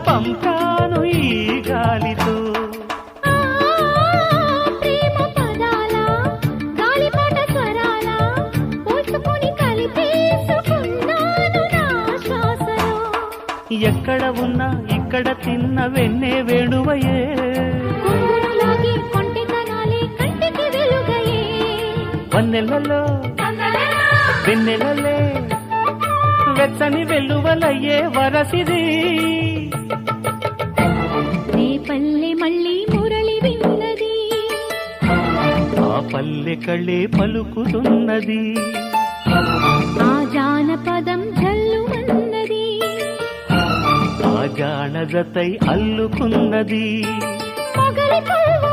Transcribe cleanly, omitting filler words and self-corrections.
పంపాను ఈ గాలితో. ప్రేమ పదాల గాలిపాట స్వరాల పోసుకొని కలిపేసుకున్నాను నా శ్వాసలో. ఎక్కడ ఉన్నా ఇక్కడ తిన్న వెన్నే వేణువయే, కొంగురులాగి కొంటెతనాలే కంటికి వెలుగయే. వన్నెలలో వెన్నెలలే వెచ్చని వెల్లువలయ్యే వరసిది. నీ పల్లె మళ్ళీ మురళి విన్నది, ఆ పల్లె కళ్ళే పలుకుతున్నది, ఆ జానపదం జల్లుమన్నది, ఆ జానజతై అల్లుకున్నది. మొగలి పువ్వు